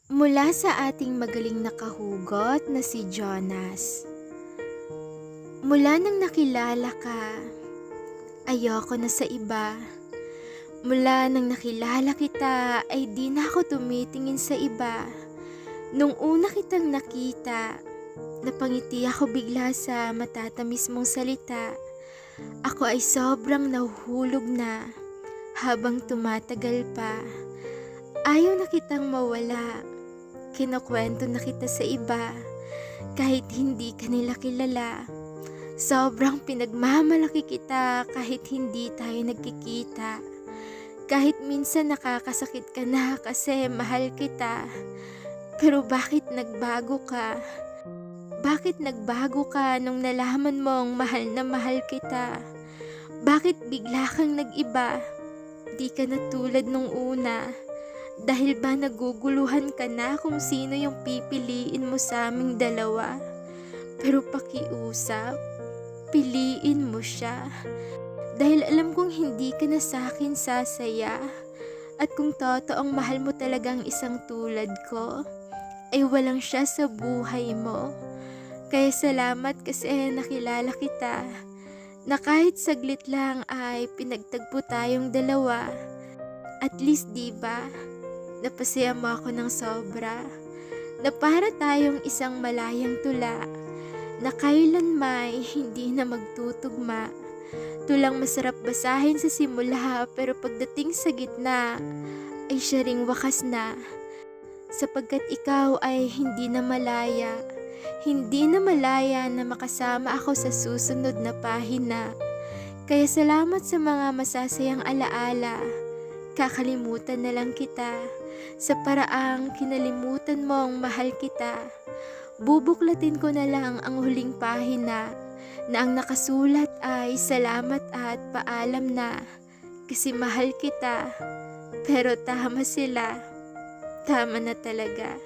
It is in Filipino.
Mula sa ating magaling na kahugot na si Jonas. Mula nang nakilala ka, ayoko na sa iba. Mula nang nakilala kita ay di na ako tumitingin sa iba. Nung una kitang nakita, napangiti ako bigla sa matatamis mong salita. Ako ay sobrang nahuhulog na habang tumatagal pa. Ayaw na kitang mawala. Kinukwento na kita sa iba kahit hindi ka nila kilala. Sobrang pinagmamalaki kita kahit hindi tayo nagkikita. Kahit minsan nakakasakit ka na kasi mahal kita. Pero bakit nagbago ka? Bakit nagbago ka nung nalaman mong mahal kita? Bakit bigla kang nag-iba? Di ka na tulad nung una. Dahil ba naguguluhan ka na kung sino yung pipiliin mo sa aming dalawa? Pero pakiusap, piliin mo siya. Dahil alam kong hindi ka na sa akin sasaya. At kung totoong mahal mo talagang isang tulad ko, ay walang siya sa buhay mo. Kaya salamat kasi nakilala kita. Na kahit saglit lang ay pinagtagpo tayong dalawa. At least diba, napasaya mo ako ng sobra, na para tayong isang malayang tula, na kailanman hindi na magtutugma. Tulang masarap basahin sa simula, pero pagdating sa gitna, ay siya ring wakas na. Sapagkat ikaw ay hindi na malaya na makasama ako sa susunod na pahina. Kaya salamat sa mga masasayang alaala. Kakalimutan na lang kita sa paraang kinalimutan mong mahal kita. Bubuklatin ko na lang ang huling pahina na ang nakasulat ay salamat at paalam na. Kasi mahal kita, pero tama sila. Tama na talaga.